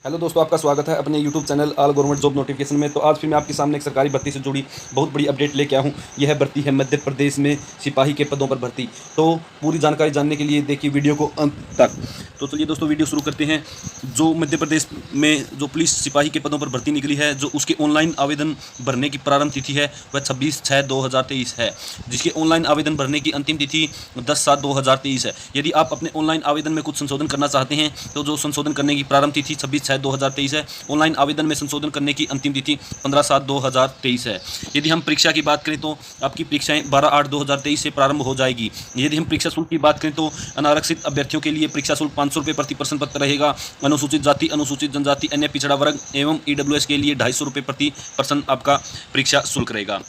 Hello दोस्तों, आपका स्वागत है अपने YouTube channel all government job notification में। तो आज फिर मैं आपके सामने एक सरकारी भर्ती से जुड़ी बहुत बड़ी अपडेट लेके आया हूँ। यह भर्ती है मध्य प्रदेश में सिपाही के पदों पर भर्ती। तो पूरी जानकारी जानने के लिए देखिए वीडियो को अंत तक। तो चलिए दोस्तों, वीडियो शुरू करते हैं। जो मध्य प्रदेश में जो पुलिस सिपाही के पदों पर भर्ती निकली है, जो उसके ऑनलाइन आवेदन भरने की प्रारंभ तिथि है वह 26/6/2023 है, जिसके ऑनलाइन आवेदन भरने की अंतिम तिथि 10/7/2023 है। यदि आप अपने ऑनलाइन आवेदन में कुछ संशोधन करना चाहते हैं तो जो संशोधन करने की प्रारंभ तिथि 26/6/2023 है, ऑनलाइन आवेदन में संशोधन करने की अंतिम तिथि 15/7/2023 है। यदि हम परीक्षा की बात करें तो आपकी परीक्षाएं 12/8/2023 से प्रारंभ हो जाएगी। यदि हम परीक्षा शुल्क की बात करें तो अनारक्षित अभ्यर्थियों के लिए परीक्षा शुल्क 500 रुपये प्रति प्रश्न पत्र रहेगा। अनुसूचित जाति, अनुसूचित जनजाति, अन्य पिछड़ा वर्ग एवं ईडब्ल्यूएस के लिए 250 रुपये प्रति प्रश्न आपका परीक्षा शुल्क रहेगा।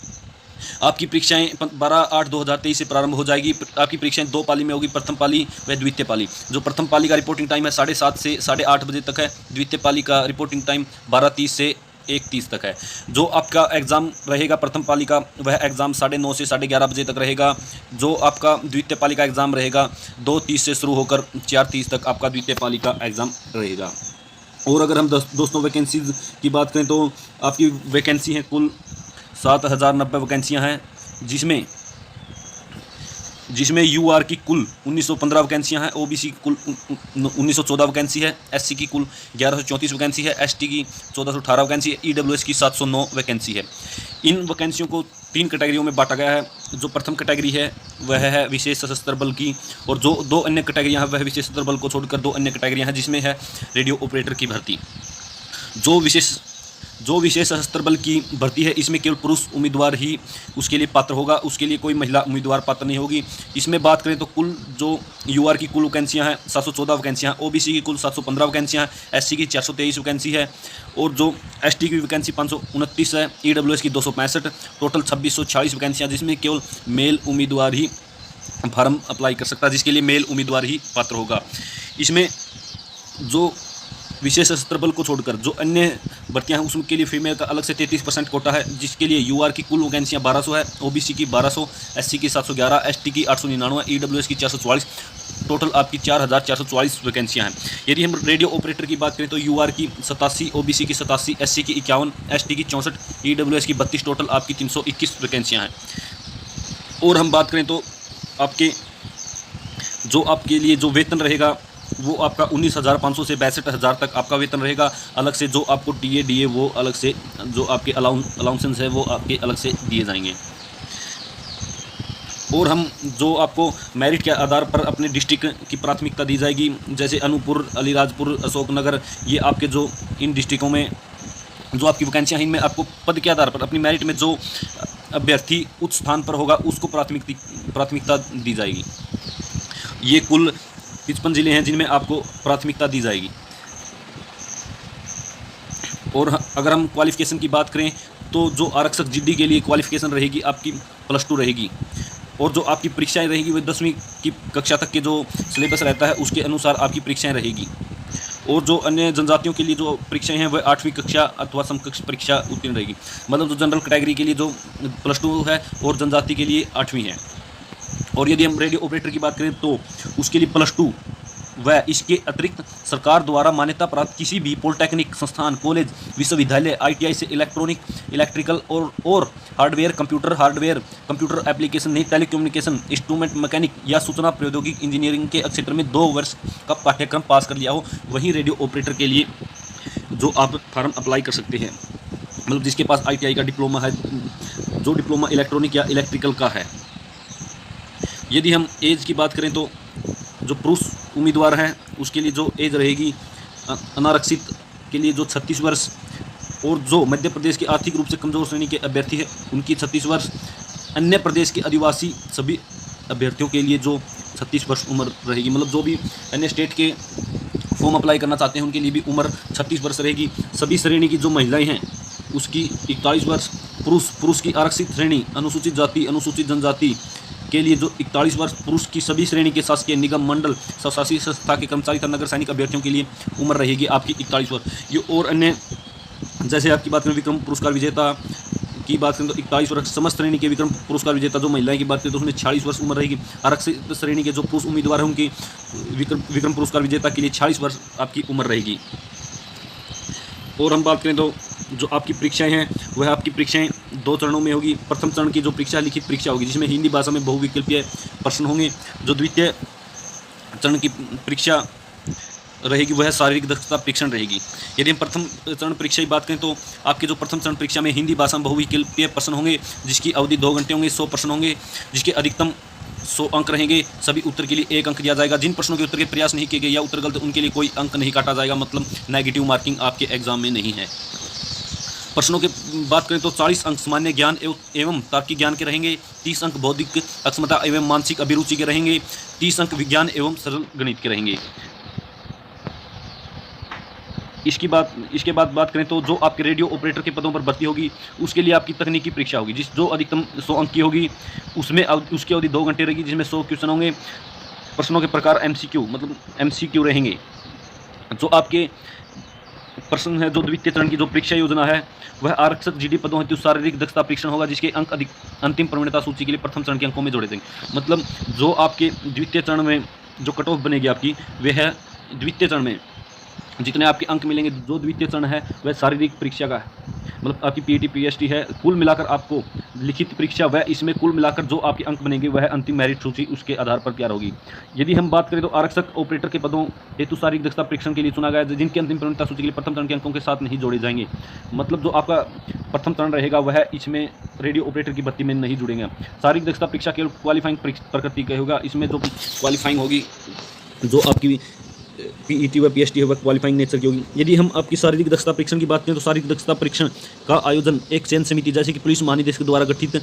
आपकी परीक्षाएं 12/8/2023 से प्रारंभ हो जाएगी। आपकी परीक्षाएं 2 पाली में होगी, प्रथम पाली व द्वितीय पाली। जो प्रथम पाली का रिपोर्टिंग टाइम है 7:30 से 8:30 बजे तक है। द्वितीय पाली का रिपोर्टिंग टाइम 12:30 से 1:30 तक है। जो आपका एग्ज़ाम रहेगा प्रथम पाली का, वह एग्ज़ाम 9:30 से 11:30 बजे तक रहेगा। जो आपका द्वितीय पाली का एग्ज़ाम रहेगा 2:30 से शुरू होकर 4:30 तक आपका द्वितीय पाली का एग्ज़ाम रहेगा। और अगर हम दोस्तों वैकेंसीज की बात करें तो आपकी वैकेंसी हैं कुल 7,090 वैकेंसियाँ हैं, जिसमें यूआर की कुल 1915 वैकेंसियाँ हैं, ओबीसी की कुल 1914 वैकेंसी है, एससी की कुल 1134 वैकेंसी है, एसटी की 1418 वैकेंसी है, ईडब्ल्यूएस की 709 वैकेंसी है। इन वैकेंसियों को 3 कैटेगरियों में बांटा गया है। जो प्रथम कैटेगरी है वह है विशेष सशस्त्र बल की, और जो 2 अन्य कैटेगरियाँ हैं वह विशेष सशस्त्र बल को छोड़कर 2 अन्य कैटेगरियाँ हैं, जिसमें है रेडियो ऑपरेटर की भर्ती। जो विशेष सशस्त्र बल की भर्ती है इसमें केवल पुरुष उम्मीदवार ही उसके लिए पात्र होगा, उसके लिए कोई महिला उम्मीदवार पात्र नहीं होगी। इसमें बात करें तो कुल जो यूआर की कुल वैकेंसियां हैं 714 वैकेंसियां, ओबीसी की कुल 715 वैकेंसियां हैं, एससी की 423 वैकेंसी है, और जो एसटी की वैकेंसी 529 है, ईडब्ल्यूएस की 265, टोटल 2646 वैकेंसियाँ, जिसमें केवल मेल उम्मीदवार ही फॉर्म अप्लाई कर सकता है, जिसके लिए मेल उम्मीदवार ही पात्र होगा। इसमें जो विशेष सशस्त्र बल को छोड़कर जो अन्य भर्तियां हैं उसके लिए फीमेल का अलग से 33% कोटा है, जिसके लिए यूआर की कुल वैकेंसियां 1200 है, ओबीसी की 1200, एससी की 711, एसटी की 899, ईडब्ल्यूएस की 444, टोटल आपकी 4,444 वैकेंसियां हैं। यदि हम रेडियो ऑपरेटर की बात करें तो यूआर की 87, ओबीसी की 87, एससी की 51, एसटी की 64, ईडब्ल्यूएस की 32, टोटल आपकी 321 वैकेंसियाँ हैं। और हम बात करें तो आपके लिए जो वेतन रहेगा वो आपका 19,500 से 62,000 तक आपका वेतन रहेगा। अलग से जो आपको टीए वो अलग से जो आपके अलाउंसेंस है वो आपके अलग से दिए जाएंगे। और हम जो आपको मेरिट के आधार पर अपने डिस्ट्रिक्ट की प्राथमिकता दी जाएगी, जैसे अनूपपुर, अलीराजपुर, अशोकनगर, ये आपके जो इन डिस्ट्रिक्टों में जो आपकी वैकेंसियाँ हैं इनमें आपको पद के आधार पर अपनी मेरिट में जो अभ्यर्थी उच्च स्थान पर होगा उसको प्राथमिकता दी जाएगी। ये कुल 55 जिले हैं जिनमें आपको प्राथमिकता दी जाएगी। और अगर हम क्वालिफ़िकेशन की बात करें तो जो आरक्षक जीडी के लिए क्वालिफ़िकेशन रहेगी आपकी +2 रहेगी, और जो आपकी परीक्षाएं रहेगी वह 10वीं की कक्षा तक के जो सिलेबस रहता है उसके अनुसार आपकी परीक्षाएं रहेगी। और जो अन्य जनजातियों के लिए जो परीक्षाएं हैं वह 8वीं कक्षा अथवा समकक्ष परीक्षा उत्तीर्ण रहेगी। मतलब जो जनरल कैटेगरी के लिए जो +2 है और जनजाति के लिए 8वीं है। और यदि हम रेडियो ऑपरेटर की बात करें तो उसके लिए +2 व इसके अतिरिक्त सरकार द्वारा मान्यता प्राप्त किसी भी पॉलिटेक्निक संस्थान, कॉलेज, विश्वविद्यालय, आईटीआई से इलेक्ट्रिकल और हार्डवेयर, कंप्यूटर एप्लीकेशन नहीं, टेलीकम्युनिकेशन, इंस्ट्रूमेंट मैकेनिक या सूचना प्रौद्योगिकी इंजीनियरिंग के क्षेत्र में 2 वर्ष का पाठ्यक्रम पास कर लिया हो, वही रेडियो ऑपरेटर के लिए जो आप फॉर्म अप्लाई कर सकते हैं। मतलब जिसके पास आईटीआई का डिप्लोमा है, जो डिप्लोमा इलेक्ट्रॉनिक या इलेक्ट्रिकल का है। यदि हम एज की बात करें तो जो पुरुष उम्मीदवार हैं उसके लिए जो एज रहेगी अनारक्षित के लिए जो 36 वर्ष, और जो मध्य प्रदेश के आर्थिक रूप से कमज़ोर श्रेणी के अभ्यर्थी हैं उनकी 36 वर्ष, अन्य प्रदेश के आदिवासी सभी अभ्यर्थियों के लिए जो 36 वर्ष उम्र रहेगी। मतलब जो भी अन्य स्टेट के फॉर्म अप्लाई करना चाहते हैं उनके लिए भी उम्र 36 वर्ष रहेगी। सभी श्रेणी की जो महिलाएँ हैं उसकी 41 वर्ष, पुरुष की आरक्षित श्रेणी अनुसूचित जाति, अनुसूचित जनजाति के लिए जो 41 वर्ष, पुरुष की सभी श्रेणी के शासकीय निगम, मंडल, स्वशासी संस्था के कर्मचारी तथा नगर सैनिक अभ्यर्थियों के लिए उम्र रहेगी आपकी 41 वर्ष। ये और अन्य जैसे आपकी बात करें विक्रम पुरस्कार विजेता की बात करें तो 41 वर्ष, समस्त श्रेणी के विक्रम पुरस्कार विजेता जो महिलाएं की बात करें तो उसमें 46 वर्ष उम्र रहेगी। आरक्षित श्रेणी के जो पुरुष उम्मीदवार हैं उनकी विक्रम पुरस्कार विजेता के लिए 46 वर्ष आपकी उम्र रहेगी। और हम बात करें तो जो आपकी परीक्षाएं हैं वह आपकी परीक्षाएं 2 चरणों में होगी। प्रथम चरण की जो परीक्षा लिखित परीक्षा होगी जिसमें हिंदी भाषा में बहुविकल्पीय प्रश्न होंगे। जो द्वितीय चरण की परीक्षा रहेगी वह शारीरिक दक्षता परीक्षण रहेगी। यदि हम प्रथम चरण परीक्षा की बात करें तो आपके जो प्रथम चरण परीक्षा में हिंदी भाषा में बहुविकल्पीय प्रश्न होंगे जिसकी अवधि 2 घंटे होंगे, 100 प्रश्न होंगे जिसके अधिकतम 100 अंक रहेंगे। सभी उत्तर के लिए 1 अंक दिया जाएगा। जिन प्रश्नों के उत्तर के प्रयास नहीं किए गए या उत्तर गलत उनके लिए कोई अंक नहीं काटा जाएगा, मतलब नेगेटिव मार्किंग आपके एग्जाम में नहीं है। प्रश्नों की बात करें तो 40 अंक सामान्य ज्ञान एवं तार्किक ज्ञान के रहेंगे, 30 अंक बौद्धिक अक्षमता एवं मानसिक अभिरुचि के रहेंगे, 30 अंक विज्ञान एवं सरल गणित के रहेंगे। इसके बाद बात करें तो जो आपके रेडियो ऑपरेटर के पदों पर भर्ती होगी उसके लिए आपकी तकनीकी परीक्षा होगी जो अधिकतम 100 अंक की होगी। उसमें उसकी अवधि 2 घंटे रहेगी जिसमें 100 क्वेश्चन होंगे। प्रश्नों के प्रकार MCQ रहेंगे। जो आपके प्रश्न है जो द्वितीय चरण की जो परीक्षा योजना है वह आरक्षक GD पदों हेतु शारीरिक दक्षता परीक्षण होगा जिसके अंक अंतिम प्रवीणता सूची के लिए प्रथम चरण के अंकों में जोड़े जाएंगे। मतलब जो आपके द्वितीय चरण में जो कट ऑफ बनेगी आपकी वह है द्वितीय चरण में जितने आपके अंक मिलेंगे। जो द्वितीय चरण है वह शारीरिक परीक्षा का है, मतलब आपकी PET PST है। कुल मिलाकर आपको लिखित परीक्षा वह इसमें कुल मिलाकर जो आपके अंक बनेंगे वह अंतिम मेरिट सूची उसके आधार पर तैयार होगी। यदि हम बात करें तो आरक्षक ऑपरेटर के पदों हेतु शारीरिक दक्षता परीक्षण के लिए चुना गया जिनके अंतिम प्रवीणता सूची के लिए प्रथम चरण के अंकों के साथ नहीं जोड़े जाएंगे। मतलब जो आपका प्रथम चरण रहेगा वह इसमें रेडियो ऑपरेटर की भर्ती में नहीं जुड़ेंगे। शारीरिक दक्षता परीक्षा केवल क्वालिफाइंग प्रकृति का होगा। इसमें जो क्वालिफाइंग होगी जो आपकी PET व PST है वह क्वालिफाइंग नेचर की होगी। यदि हम आपकी शारीरिक दक्षता परीक्षण की बात करें तो शारीरिक दक्षता परीक्षण का आयोजन एक चयन समिति जैसे कि पुलिस महानिदेशक द्वारा गठित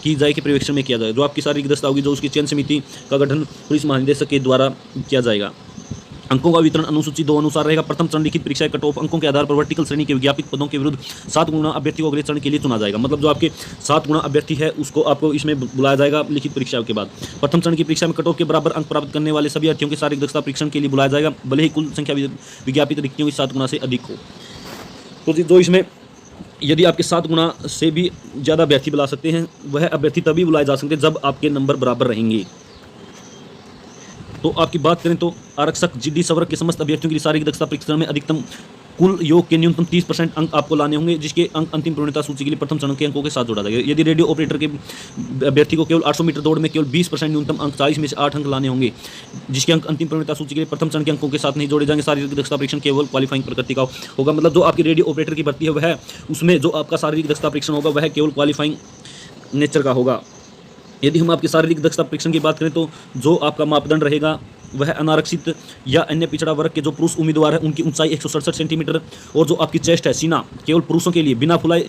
की जाए के पर्यवेक्षण में किया जाए। जो आपकी शारीरिक दक्षता होगी जो उसकी चयन समिति का गठन पुलिस महानिदेशक के द्वारा किया जाएगा। अंकों का वितरण अनुसूची 2 अनुसार रहेगा। प्रथम चरण लिखित परीक्षा कट ऑफ अंकों के आधार पर वर्टिकल श्रेणी के विज्ञापित पदों के विरुद्ध 7 गुना अभ्यर्थी को अगले चरण के लिए चुना जाएगा। मतलब जो आपके 7 गुना अभ्यर्थी है उसको आपको इसमें बुलाया जाएगा लिखित परीक्षा के बाद। प्रथम चरण की परीक्षा में कट ऑफ के बराबर अंक प्राप्त करने वाले सभी अभ्यर्थियों के शारीरिक दक्षता परीक्षण के लिए बुलाया जाएगा भले ही कुल संख्या विज्ञापित रिक्तियों की 7 गुना से अधिक हो। तो जो इसमें यदि आपके 7 गुना से भी ज़्यादा अभ्यर्थी बुला सकते हैं वह अभ्यर्थी तभी बुलाए जा सकते हैं जब आपके नंबर बराबर रहेंगे। तो आपकी बात करें तो आरक्षक GD संवर्ग के समस्त अभ्यर्थियों की शारीरिक दक्षता परीक्षण में अधिकतम कुल योग के न्यूनतम 30% अंक आपको लाने होंगे जिसके अंक अंतिम प्रवीणता सूची के लिए प्रथम चरण के अंकों के साथ जोड़ा जाएगा। यदि रेडियो ऑपरेटर के अभ्यर्थी को केवल 800 मीटर दौड़ में केवल 20% न्यूनतम अंक 40 में से 8 अंक लाने होंगे जिसके अंक अंतिम प्रवीणता सूची के लिए प्रथम चरण के अंकों के साथ नहीं जोड़े जाएंगे। शारीरिक दक्षता परीक्षण केवल क्वालिफाइंग प्रकृति का होगा। मतलब जो आपकी रेडियो ऑपरेटर की भर्ती है वह उसमें जो आपका शारीरिक दक्षता परीक्षण होगा वह केवल क्वालिफाइंग नेचर का होगा। यदि हम आपकी शारीरिक दक्षता परीक्षण की बात करें तो जो आपका मापदंड रहेगा वह अनारक्षित या अन्य पिछड़ा वर्ग के जो पुरुष उम्मीदवार हैं उनकी ऊंचाई 167 सेंटीमीटर और जो आपकी चेस्ट है सीना केवल पुरुषों के लिए बिना फुलाए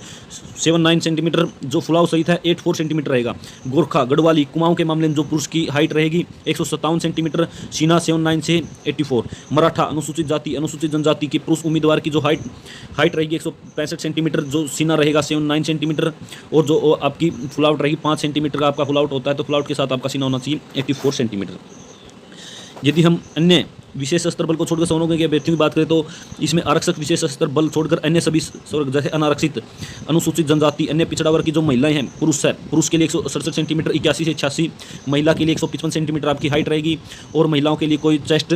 79 सेंटीमीटर जो फुलाव सहित है 84 सेंटीमीटर रहेगा। गोरखा गढ़वाली कुमाऊं के मामले में जो पुरुष की हाइट रहेगी 157 सेंटीमीटर, सीना 79 से 84। मराठा अनुसूचित जाति अनुसूचित जनजाति के पुरुष उम्मीदवार की जो हाइट रहेगी 165 सेंटीमीटर, जो सीना रहेगा 79 सेंटीमीटर और जो आपकी फुलावट रहेगी 5 सेंटीमीटर का आपका फुलावट होता है तो फुलावट के साथ आपका सीना होना चाहिए 84 सेंटीमीटर। यदि हम अन्य विशेष अस्त्र बल को छोड़कर सवर्णों के अभ्यर्थियों की बात करें तो इसमें आरक्षक विशेष अस्त्र बल छोड़कर अन्य सभी वर्ग जैसे अनारक्षित अनुसूचित जनजाति अन्य पिछड़ा वर्ग की जो महिलाएं हैं पुरुष के लिए 167 सेंटीमीटर 81 से 86, महिला के लिए 155 सेंटीमीटर आपकी हाइट रहेगी और महिलाओं के लिए कोई चेस्ट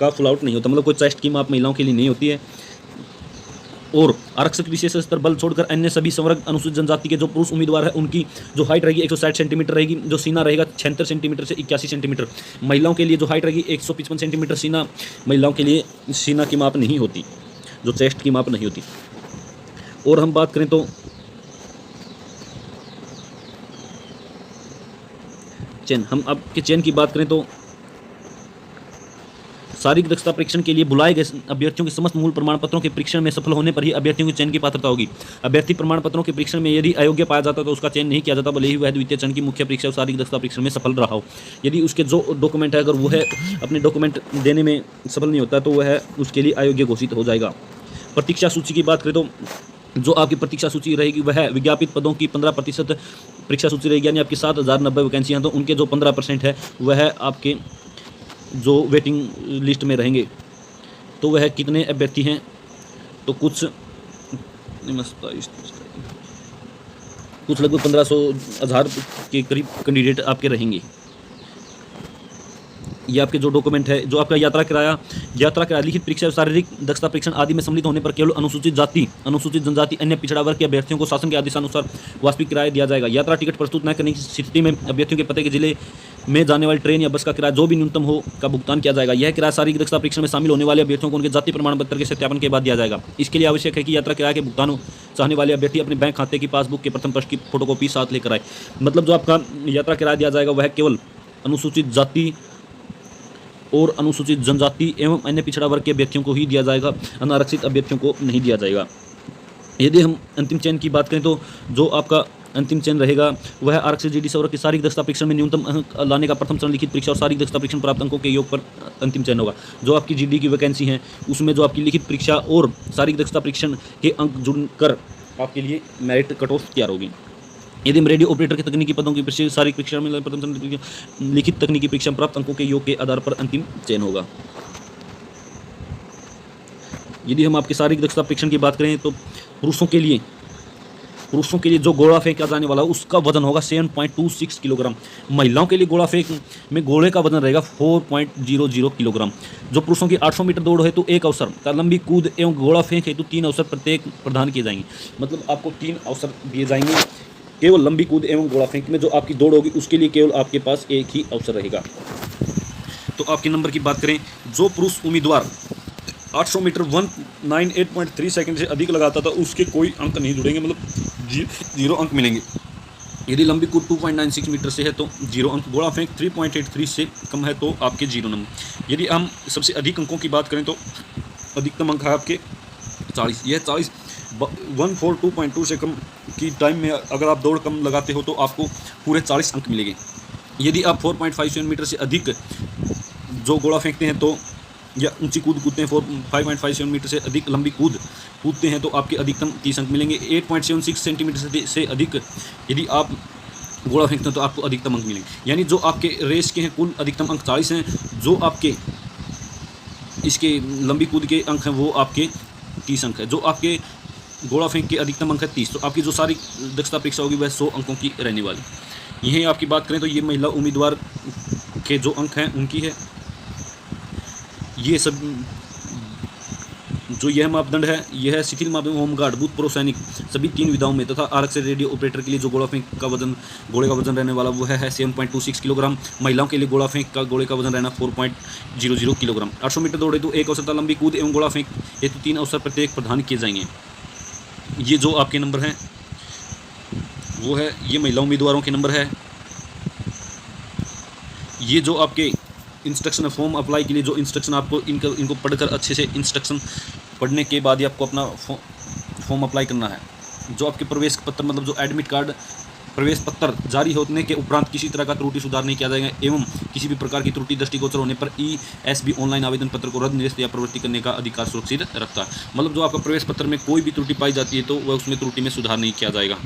का फुल आउट नहीं होता, मतलब कोई चेस्ट की माप महिलाओं के लिए नहीं होती है। और आरक्षक विशेष स्तर बल छोड़कर अन्य सभी संवर्ग अनुसूचित जनजाति के जो पुरुष उम्मीदवार है उनकी जो हाइट रहेगी 160 सेंटीमीटर रहेगी, जो सीना रहेगा 76 सेंटीमीटर से 81 सेंटीमीटर। महिलाओं के लिए जो हाइट रहेगी 155 सेंटीमीटर सीना, महिलाओं के लिए सीना की माप नहीं होती, जो चेस्ट की माप नहीं होती। और हम बात करें तो चयन, हम आपके चयन की बात करें तो शारीरिक दक्षता परीक्षण के लिए बुलाए गए अभ्यर्थियों के समस्त मूल प्रमाण पत्रों के परीक्षण में सफल होने पर ही अभ्यर्थियों के चयन की पात्रता होगी। अभ्यर्थी प्रमाण पत्रों के परीक्षण में यदि अयोग्य पाया जाता तो उसका चयन नहीं किया जाता, भले ही वह द्वितीय चरण की मुख्य परीक्षा शारीरिक दक्षता परीक्षण में सफल रहा हो। यदि उसके जो डॉक्यूमेंट है अगर वो है अपने डॉक्यूमेंट देने में सफल नहीं होता तो वह उसके लिए अयोग्य घोषित हो जाएगा। प्रतीक्षा सूची की बात करें तो जो आपकी प्रतीक्षा सूची रहेगी वह विज्ञापित पदों की 15% परीक्षा सूची रहेगी, यानी आपकी 7090 वैकेंसियाँ, तो उनके जो 15% है वह आपके जो वेटिंग लिस्ट में रहेंगे। तो वह कितने अभ्यर्थी हैं, तो कुछ लगभग 1500 के करीब कैंडिडेट आपके रहेंगे। ये आपके जो डॉक्यूमेंट है, जो आपका यात्रा किराया, लिखित परीक्षा, शारीरिक दक्षता परीक्षण आदि में सम्मिलित होने पर केवल अनुसूचित जाति, अनुसूचित जनजाति, अन्य पिछड़ा वर्ग के अभ्यर्थियों को शासन के आदेशानुसार वास्तविक किराया दिया जाएगा। यात्रा टिकट प्रस्तुत न करने की स्थिति में अभ्यर्थियों के पते के जिले में जाने वाली ट्रेन या बस का किराया जो भी न्यूनतम हो का भुगतान किया जाएगा। यह किराया शारीरिक दक्षता परीक्षण में शामिल होने वाले अभ्यर्थियों को उनके जाति प्रमाण पत्र के सत्यापन के बाद दिया जाएगा। इसके लिए आवश्यक है कि यात्रा किराया के भुगतान चाहने वाले अभ्यर्थी अपने बैंक खाते की पासबुक के प्रथम पृष्ठ की फोटोकॉपी साथ लेकर आए। मतलब जो आपका यात्रा किराया दिया जाएगा वह केवल अनुसूचित जाति और अनुसूचित जनजाति एवं अन्य पिछड़ा वर्ग के अभ्यर्थियों को ही दिया जाएगा, अनारक्षित अभ्यर्थियों को नहीं दिया जाएगा। यदि हम अंतिम चयन की बात करें तो जो आपका अंतिम चयन रहेगा वह आरक्षित जीडी वर्ग की शारीरिक दक्षता परीक्षण में न्यूनतम अंक लाने का प्रथम चरण लिखित परीक्षा और शारीरिक दक्षता परीक्षण प्राप्त अंकों के योग पर अंतिम चयन होगा। जो आपकी जीडी की वैकेंसी है उसमें जो आपकी लिखित परीक्षा और शारीरिक दक्षता परीक्षण के अंक जुड़कर आपके लिए मेरिट कट ऑफ तैयार होगी। यदि हम रेडियो ऑपरेटर के तकनीकी पदों की शारीरिक परीक्षा में प्रथम चरण लिखित तकनीकी परीक्षा प्राप्त अंकों के योग के आधार पर अंतिम चयन होगा। यदि हम आपकी शारीरिक दक्षता परीक्षण की बात करें तो पुरुषों के लिए जो गोला फेंका जाने वाला उसका वजन होगा 7.26 किलोग्राम। महिलाओं के लिए गोला फेंक में गोले का वजन रहेगा 4.00 किलोग्राम। जो पुरुषों की 800 मीटर दौड़ है तो एक अवसर का लंबी कूद एवं गोला फेंक हेतु 3 अवसर प्रत्येक प्रदान किए जाएंगे। मतलब आपको 3 अवसर दिए जाएंगे केवल लंबी कूद एवं गोला फेंक में। जो आपकी दौड़ होगी उसके लिए केवल आपके पास एक ही अवसर रहेगा। तो आपके नंबर की बात करें, जो पुरुष उम्मीदवार 800 मीटर 198.3 सेकंड से अधिक लगाता था उसके कोई अंक नहीं जुड़ेंगे, मतलब 0 अंक मिलेंगे। यदि लंबी कूद 2.96 मीटर से है तो 0 अंक, गोला फेंक 3.83 से कम है तो आपके 0 नंबर। यदि हम सबसे अधिक अंकों की बात करें तो अधिकतम अंक है आपके 40। यह 40 142.2 से कम की टाइम में अगर आप दौड़ कम लगाते हो तो आपको पूरे 40 अंक मिलेंगे। यदि आप 4.57 मीटर से अधिक जो गोला फेंकते हैं तो या ऊंची कूद कूदते हैं 5.57 मीटर से अधिक लंबी कूदते हैं तो आपके अधिकतम 30 अंक मिलेंगे। 8.76 सेंटीमीटर से अधिक यदि आप गोला फेंकते हैं तो आपको अधिकतम अंक मिलेंगे। यानी जो आपके रेस के हैं कुल अधिकतम अंक 40 हैं, जो आपके इसके लंबी कूद के अंक हैं वो आपके 30 अंक है। जो आपके गोला फेंक के अधिकतम अंक है 30, तो आपकी जो सारी दक्षता परीक्षा होगी वह 100 अंकों की रहने वाली। यही आपकी बात करें तो ये महिला उम्मीदवार के जो अंक हैं उनकी है। ये सब जो यह मापदंड है यह है शिथिल माध्यम होमगार्ड भूतपूर्व सैनिक सभी 3 विधाओं में तथा आरक्षित रेडियो ऑपरेटर के लिए जो गोला फेंक का वजन गोले का वजन रहने वाला वो है 7.26 किलोग्राम। महिलाओं के लिए गोला फेंक का गोले का वजन रहना 4.00 किलोग्राम। 800 मीटर दौड़े तो एक अवसर लंबी कूद एवं गोला फेंक हेतु 3 अवसर प्रत्येक प्रदान किए जाएंगे। ये जो आपके नंबर हैं वो है, ये महिला उम्मीदवारों के नंबर है। ये जो आपके इंस्ट्रक्शन फॉर्म अप्लाई के लिए जो इंस्ट्रक्शन आपको इनको पढ़कर अच्छे से इंस्ट्रक्शन पढ़ने के बाद ही आपको अपना फॉर्म अप्लाई करना है। जो आपके प्रवेश पत्र मतलब जो एडमिट कार्ड प्रवेश पत्र जारी होने के उपरांत किसी तरह का त्रुटि सुधार नहीं किया जाएगा एवं किसी भी प्रकार की त्रुटि दृष्टिगोचर होने पर ESB ऑनलाइन आवेदन पत्र को रद्द निरस्त या प्रवृत्ति करने का अधिकार सुरक्षित रखता है। मतलब जो आपका प्रवेश पत्र में कोई भी त्रुटि पाई जाती है तो वह उसमें त्रुटि में सुधार नहीं किया जाएगा।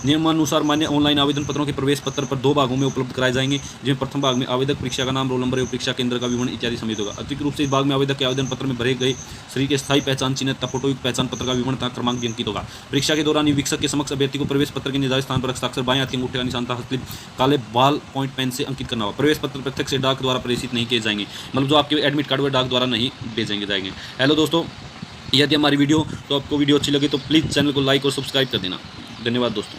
नियमानुसार मान्य ऑनलाइन आवेदन पत्रों के प्रवेश पत्र पर 2 भागों में उपलब्ध कराए जाएंगे, जिसमें प्रथम भाग में आवेदक परीक्षा का नाम, रोल नंबर एवं परीक्षा केंद्र का विवरण इत्यादि सम्मिलित होगा। अतिरिक्त रूप से इस भाग में आवेदक के आवेदन पत्र में भरे गए शरीर के स्थायी पहचान चिन्ह तथा फोटोयुक्त पहचान पत्र का विवरण तथा क्रमांक भी अंकित होगा। परीक्षा के दौरान निरीक्षक के समक्ष अभ्यर्थी को प्रवेश पत्र के निर्धारित स्थान पर हस्ताक्षर, बाएं हाथ के अंगूठे का निशान, हस्तलिप, काले बाल पॉइंट पेन से अंकित करना होगा। प्रवेश पत्र प्रत्यक्ष से डाक द्वारा प्रेषित नहीं किए जाएंगे, मतलब जो आपके एडमिट कार्ड व डाक द्वारा नहीं भेजेंगे जाएंगे। हेलो दोस्तों, यदि हमारी वीडियो तो आपको वीडियो अच्छी लगे तो प्लीज़ चैनल को लाइक और सब्सक्राइब कर देना। धन्यवाद दोस्तों।